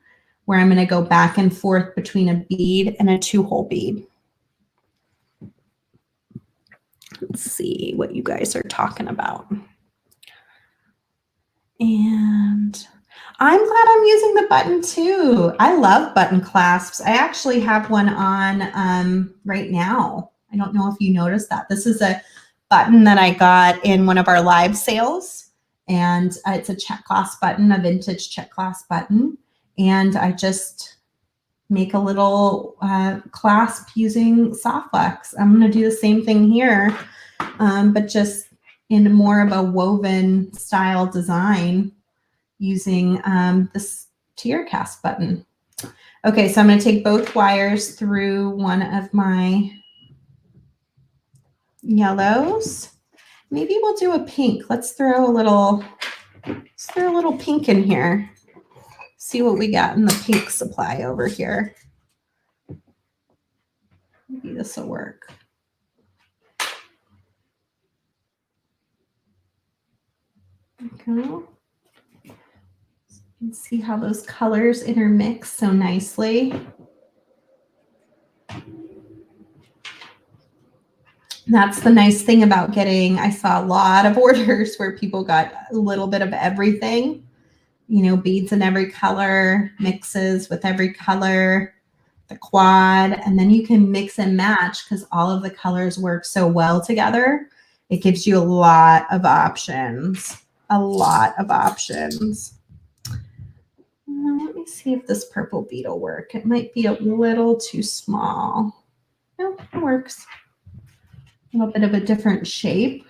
where I'm going to go back and forth between a bead and a 2-hole bead. Let's see what you guys are talking about. And I'm glad I'm using the button too. I love button clasps. I actually have one on right now. I don't know if you noticed that. This is a button that I got in one of our live sales. And it's a check clasp button, a vintage check clasp button. And I just make a little clasp using Soft Flex. I'm going to do the same thing here, but just in more of a woven style design using this tier cast button. Okay, so I'm going to take both wires through one of my yellows. Maybe we'll do a pink. Let's throw a little pink in here. See what we got in the pink supply over here. Maybe this will work. Okay. You can see how those colors intermix so nicely. And That's the nice thing about getting, I saw a lot of orders where people got a little bit of everything, you know, beads in every color, mixes with every color, the quad, and then you can mix and match because all of the colors work so well together. It gives you a lot of options, a lot of options. Let me see if this purple bead will work. It might be a little too small. No, it works. A little bit of a different shape.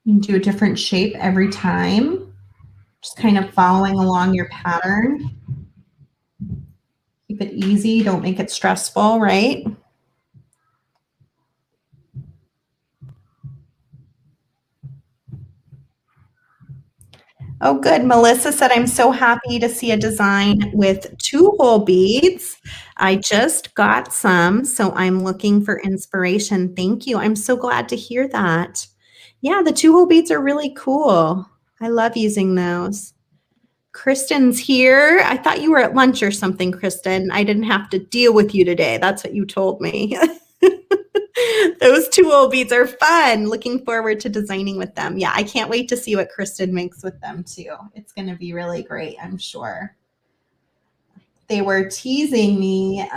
You can do a different shape every time. Just kind of following along your pattern. Keep it easy. Don't make it stressful, right? Oh, good. Melissa said, I'm so happy to see a design with 2-hole beads. I just got some, so I'm looking for inspiration. Thank you. I'm so glad to hear that. Yeah, the 2-hole beads are really cool. I love using those. Kristen's here. I thought you were at lunch or something, Kristen. I didn't have to deal with you today. That's what you told me. Those 2-hole beads are fun. Looking forward to designing with them. Yeah, I can't wait to see what Kristen makes with them too. It's going to be really great, I'm sure. They were teasing me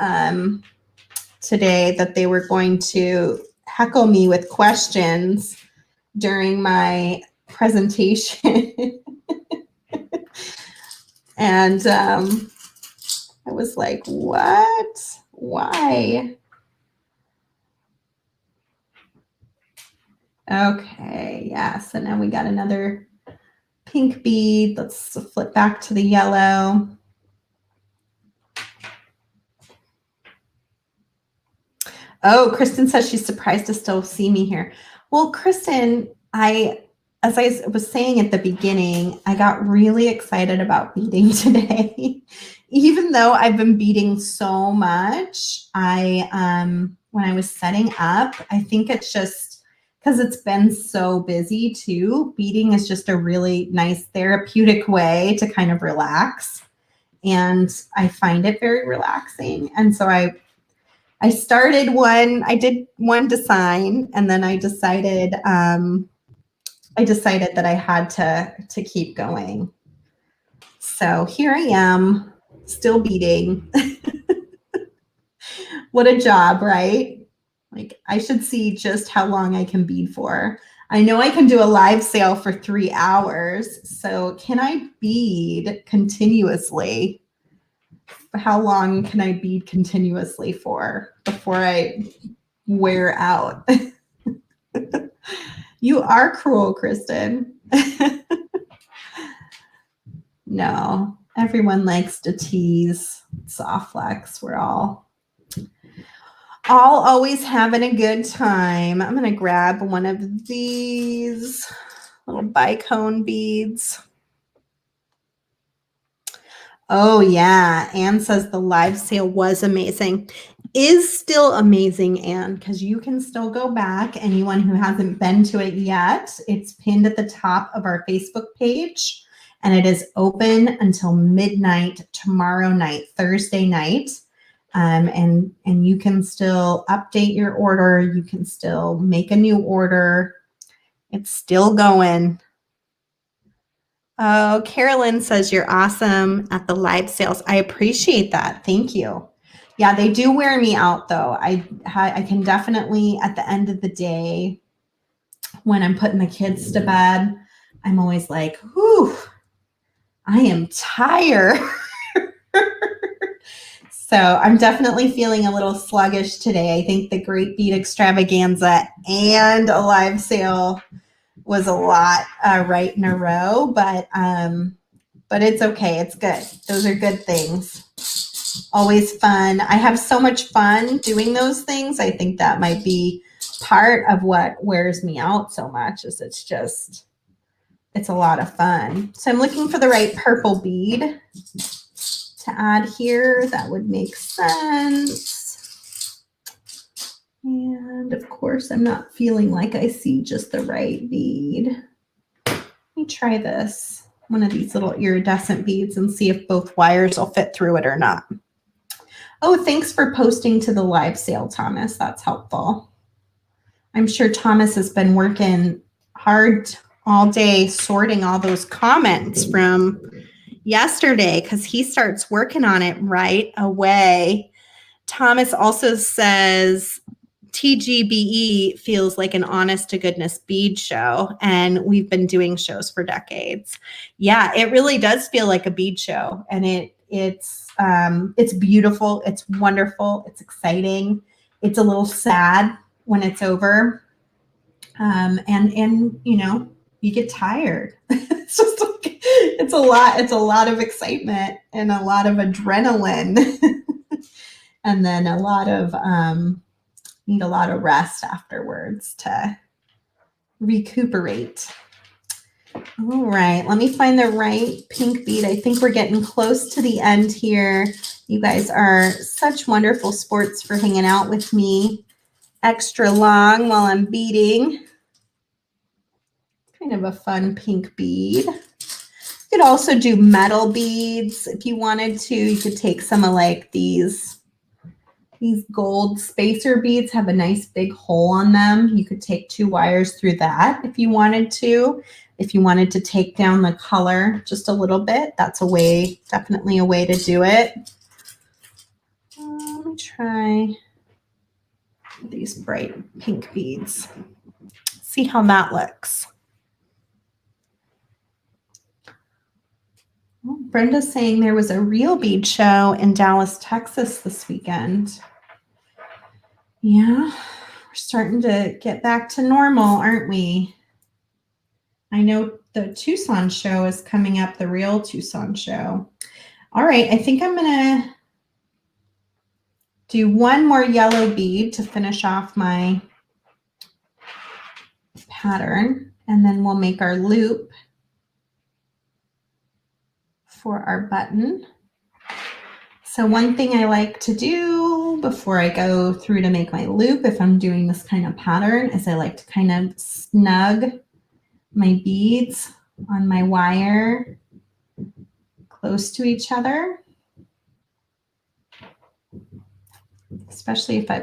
today that they were going to heckle me with questions during my presentation. And I was like, what? Why? Okay, yeah, so now we got another pink bead. Let's flip back to the yellow. Oh, Kristen says she's surprised to still see me here. Well, Kristen, as I was saying at the beginning, I got really excited about beading today. Even though I've been beading so much, when I was setting up, I think it's just because it's been so busy too. Beading is just a really nice therapeutic way to kind of relax. And I find it very relaxing. And so I started one, I did one design, and then I decided that I had to keep going. So here I am, still beading. What a job, right? Like, I should see just how long I can bead for. I know I can do a live sale for 3 hours. So can I bead continuously? How long can I bead continuously for before I wear out? You are cruel, Kristen. No, everyone likes to tease soft flex. We're all always having a good time. I'm going to grab one of these little bicone beads. Oh, yeah. Anne says the live sale was amazing. Is still amazing, Anne, because you can still go back. Anyone who hasn't been to it yet, it's pinned at the top of our Facebook page, and it is open until midnight tomorrow night, Thursday night. And you can still update your order. You can still make a new order. It's still going. Oh, Carolyn says you're awesome at the live sales. I appreciate that. Thank you. Yeah, they do wear me out though. I can definitely, at the end of the day, when I'm putting the kids to bed, I'm always like, whew, I am tired. So I'm definitely feeling a little sluggish today. I think the Great Bead Extravaganza and a live sale was a lot right in a row, but it's okay. It's good. Those are good things. Always fun. I have so much fun doing those things. I think that might be part of what wears me out so much, is it's a lot of fun. So I'm looking for the right purple bead to add here. That would make sense. And of course, I'm not feeling like I see just the right bead. Let me try this, one of these little iridescent beads, and see if both wires will fit through it or not. Oh, thanks for posting to the live sale, Thomas. That's helpful. I'm sure Thomas has been working hard all day sorting all those comments from yesterday because he starts working on it right away. Thomas also says TGBE feels like an honest to goodness bead show, and we've been doing shows for decades. Yeah, it really does feel like a bead show, and it's beautiful, it's wonderful, it's exciting. It's a little sad when it's over, and you know, you get tired. It's just like, it's a lot of excitement and a lot of adrenaline. And then a lot of need a lot of rest afterwards to recuperate. All right, let me find the right pink bead. I think we're getting close to the end here. You guys are such wonderful sports for hanging out with me extra long while I'm beading. Kind of a fun pink bead. You could also do metal beads if you wanted to. You could take some of like these gold spacer beads, have a nice big hole on them. You could take 2 wires through that if you wanted to. If you wanted to take down the color just a little bit, that's a way, definitely a way to do it. Let me try these bright pink beads. See how that looks. Well, Brenda's saying there was a real bead show in Dallas, Texas this weekend. Yeah, we're starting to get back to normal, aren't we? I know the Tucson show is coming up, the real Tucson show. All right, I think I'm going to do one more yellow bead to finish off my pattern, and then we'll make our loop for our button. So one thing I like to do before I go through to make my loop, if I'm doing this kind of pattern, is I like to kind of snug my beads on my wire close to each other, especially if I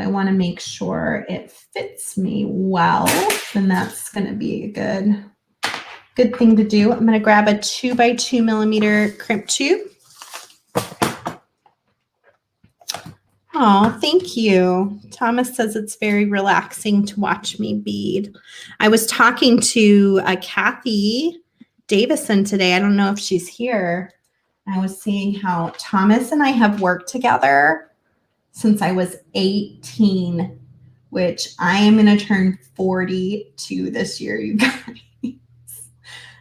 want to make sure it fits me well, then that's going to be a good thing to do. I'm going to grab a 2x2 millimeter crimp tube. Oh, thank you. Thomas says it's very relaxing to watch me bead. I was talking to Kathy Davison today. I don't know if she's here. I was seeing how Thomas and I have worked together since I was 18, which I am going to turn 42 this year, you guys.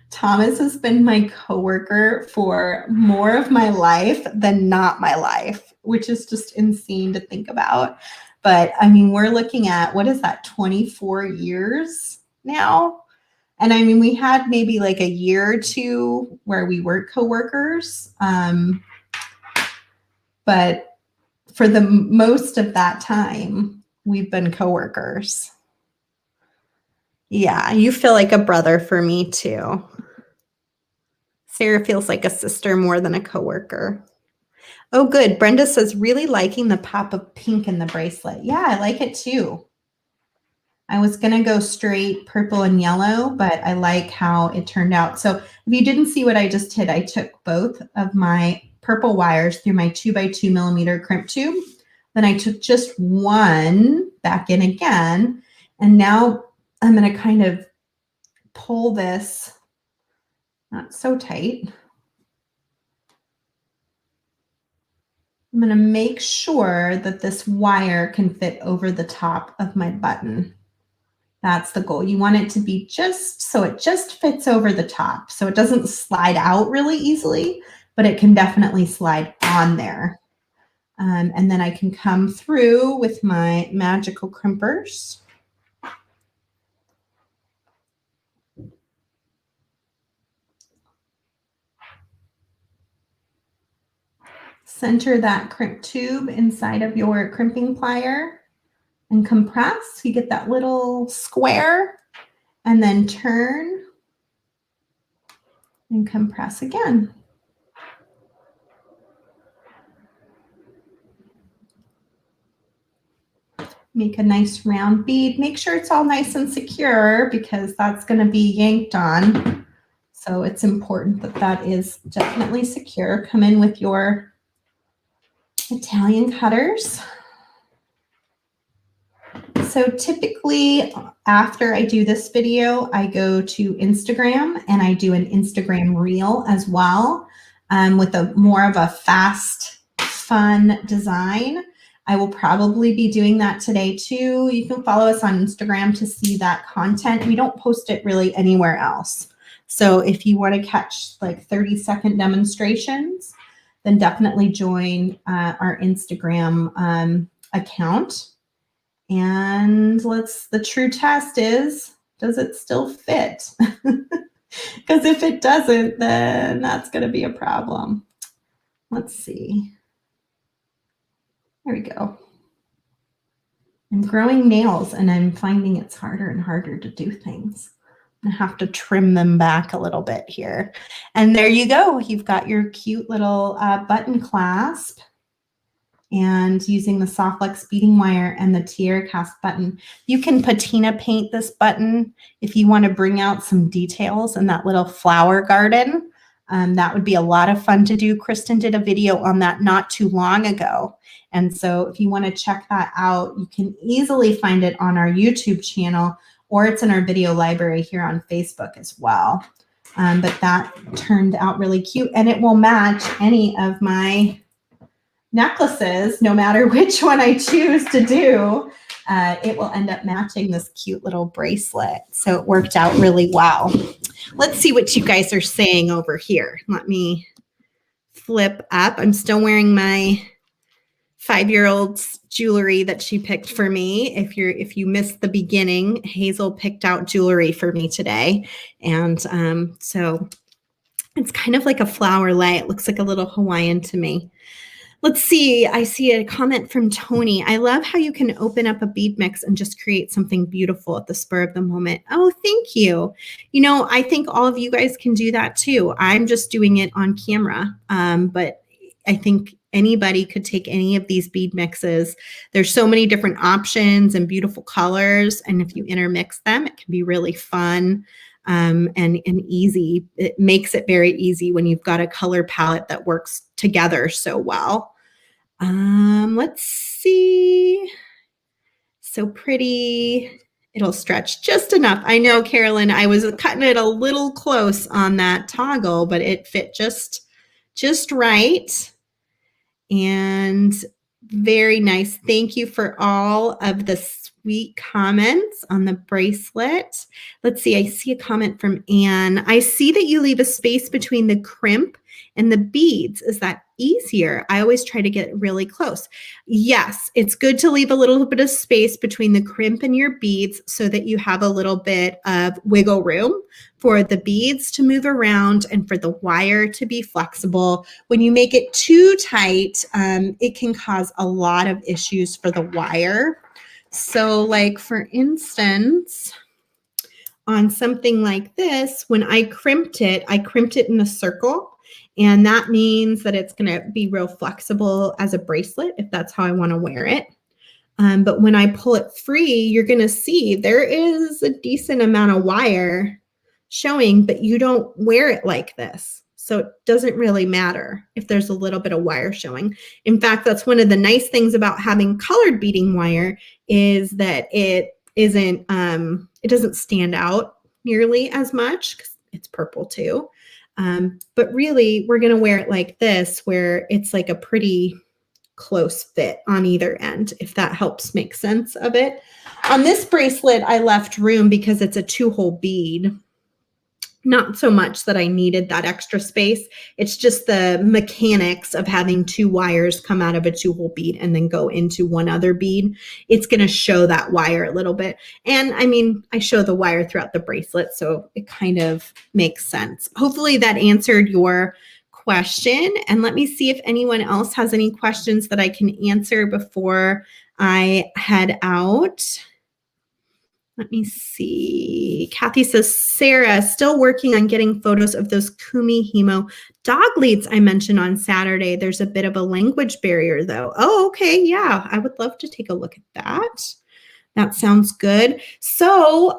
Thomas has been my coworker for more of my life than not my life, which is just insane to think about. But I mean, we're looking at, what is that, 24 years now? And I mean, we had maybe like a year or two where we weren't coworkers. But for the most of that time, we've been coworkers. Yeah, you feel like a brother for me too. Sara feels like a sister more than a coworker. Oh, good. Brenda says, really liking the pop of pink in the bracelet. Yeah, I like it too. I was going to go straight purple and yellow, but I like how it turned out. So if you didn't see what I just did, I took both of my purple wires through my 2x2 millimeter crimp tube. Then I took just one back in again. And now I'm going to kind of pull this, not so tight. I'm going to make sure that this wire can fit over the top of my button. That's the goal. You want it to be just so it just fits over the top. So it doesn't slide out really easily, but it can definitely slide on there. And then I can come through with my magical crimpers. Center that crimp tube inside of your crimping plier and compress. You get that little square, and then turn and compress again. make a nice round bead. Make sure it's all nice and secure because that's going to be yanked on. So it's important that that is definitely secure. Come in with your Italian cutters. So typically after I do this video, I go to Instagram and I do an Instagram reel as well with a more of a fast, fun design. I will probably be doing that today too. You can follow us on Instagram to see that content. We don't post it really anywhere else. So if you want to catch like 30-second demonstrations, then definitely join our Instagram account. And the true test is, does it still fit? Because if it doesn't, then that's going to be a problem. Let's see. There we go. I'm growing nails and I'm finding it's harder and harder to do things. I have to trim them back a little bit here. And there you go. You've got your cute little button clasp. And using the soft flex beading wire and the tiara cast button. You can patina paint this button if you want to bring out some details in that little flower garden. That would be a lot of fun to do. Kristen did a video on that not too long ago. And so if you want to check that out, you can easily find it on our YouTube channel, or it's in our video library here on Facebook as well. But that turned out really cute, and it will match any of my necklaces, no matter which one I choose to do, it will end up matching this cute little bracelet. So it worked out really well. Let's see what you guys are saying over here. Let me flip up. I'm still wearing my 5-year-old's jewelry that she picked for me. If you missed the beginning, Hazel picked out jewelry for me today. And so it's kind of like a flower lei. It looks like a little Hawaiian to me. Let's see. I see a comment from Tony. I love how you can open up a bead mix and just create something beautiful at the spur of the moment. Oh, thank you. You know, I think all of you guys can do that too. I'm just doing it on camera. But I think anybody could take any of these bead mixes. There's so many different options and beautiful colors. And if you intermix them, it can be really fun. And easy. It makes it very easy when you've got a color palette that works together so well. Let's see. So pretty. It'll stretch just enough. I know, Carolyn, I was cutting it a little close on that toggle, but it fit just right. And very nice. Thank you for all of the sweet comments on the bracelet. Let's see. I see a comment from Anne. I see that you leave a space between the crimp and the beads. Is that easier? I always try to get really close. Yes, it's good to leave a little bit of space between the crimp and your beads so that you have a little bit of wiggle room for the beads to move around and for the wire to be flexible. When you make it too tight, it can cause a lot of issues for the wire. So like for instance, on something like this, when I crimped it in a circle. And that means that it's going to be real flexible as a bracelet if that's how I want to wear it. But when I pull it free, you're going to see there is a decent amount of wire showing, but you don't wear it like this. So it doesn't really matter if there's a little bit of wire showing. In fact, that's one of the nice things about having colored beading wire is that it doesn't stand out nearly as much because it's purple too. But really, we're going to wear it like this, where it's like a pretty close fit on either end, if that helps make sense of it. On this bracelet, I left room because it's a 2-hole bead. Not so much that I needed that extra space. It's just the mechanics of having 2 wires come out of a 2-hole bead and then go into one other bead. It's going to show that wire a little bit. And I mean, I show the wire throughout the bracelet, so it kind of makes sense. Hopefully that answered your question. And let me see if anyone else has any questions that I can answer before I head out. Let me see. Kathy says, Sarah, still working on getting photos of those Kumi Hemo dog leads I mentioned on Saturday. There's a bit of a language barrier though. Oh, okay. Yeah, I would love to take a look at that. That sounds good. So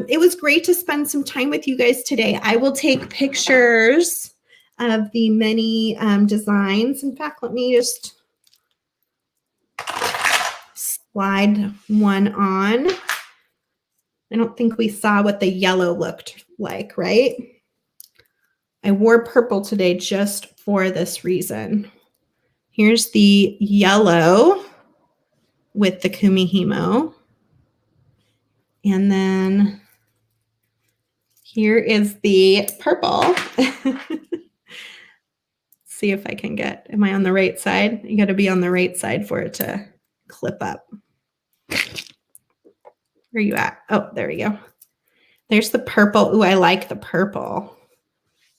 it was great to spend some time with you guys today. I will take pictures of the many designs. In fact, let me just slide one on. I don't think we saw what the yellow looked like, right? I wore purple today just for this reason. Here's the yellow with the Kumihimo. And then here is the purple. See if I can get, am I on the right side? You got to be on the right side for it to clip up. Where are you at? Oh, there we go. There's the purple. Ooh, I like the purple.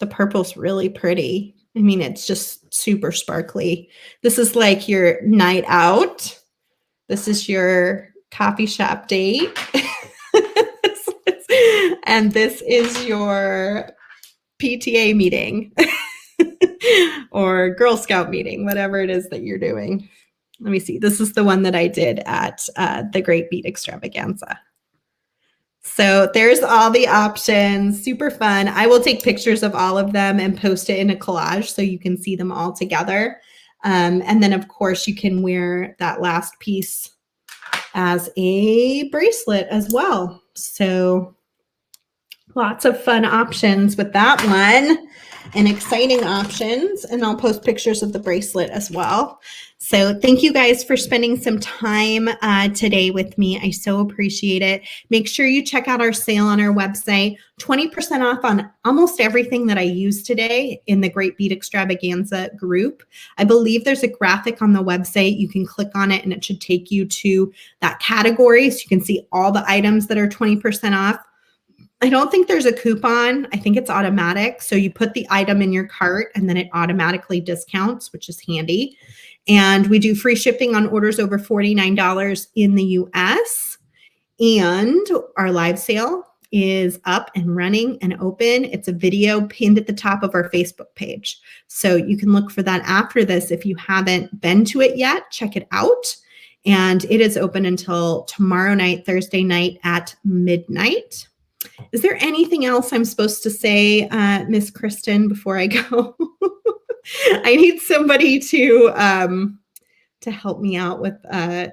The purple's really pretty. I mean, it's just super sparkly. This is like your night out. This is your coffee shop date. And this is your PTA meeting or Girl Scout meeting, whatever it is that you're doing. Let me see. This is the one that I did at the Great Bead Extravaganza. So there's all the options, super fun. I will take pictures of all of them and post it in a collage so you can see them all together. And then of course you can wear that last piece as a bracelet as well. So lots of fun options with that one and exciting options. And I'll post pictures of the bracelet as well. So thank you guys for spending some time today with me. I so appreciate it. Make sure you check out our sale on our website. 20% off on almost everything that I used today in the Great Bead Extravaganza group. I believe there's a graphic on the website. You can click on it and it should take you to that category so you can see all the items that are 20% off. I don't think there's a coupon. I think it's automatic. So you put the item in your cart and then it automatically discounts, which is handy. And we do free shipping on orders over $49 in the US. And our live sale is up and running and open. It's a video pinned at the top of our Facebook page. So you can look for that after this. If you haven't been to it yet, check it out. And it is open until tomorrow night, Thursday night at midnight. Is there anything else I'm supposed to say, Miss Kristen, before I go? I need somebody to help me out with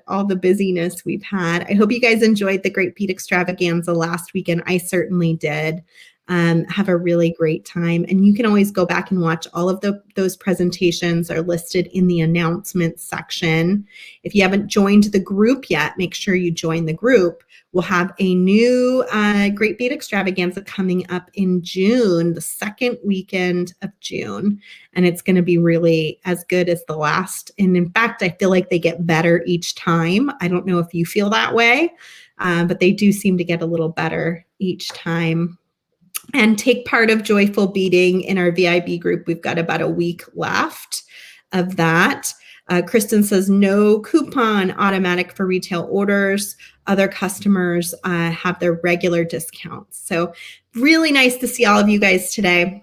all the busyness we've had. I hope you guys enjoyed the Great Bead Extravaganza last weekend. I certainly did. Have a really great time. And you can always go back and watch all of those presentations are listed in the announcements section. If you haven't joined the group yet, make sure you join the group. We'll have a new Great Bead Extravaganza coming up in June, the second weekend of June. And it's going to be really as good as the last. And in fact, I feel like they get better each time. I don't know if you feel that way, but they do seem to get a little better each time. And take part of Joyful Beading in our VIB group. We've got about a week left of that. Kristen says no coupon automatic for retail orders. Other customers have their regular discounts. So really nice to see all of you guys today.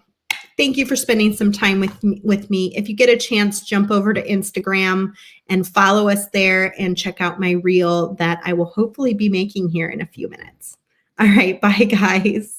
Thank you for spending some time with me. If you get a chance, jump over to Instagram and follow us there and check out my reel that I will hopefully be making here in a few minutes. All right, bye guys.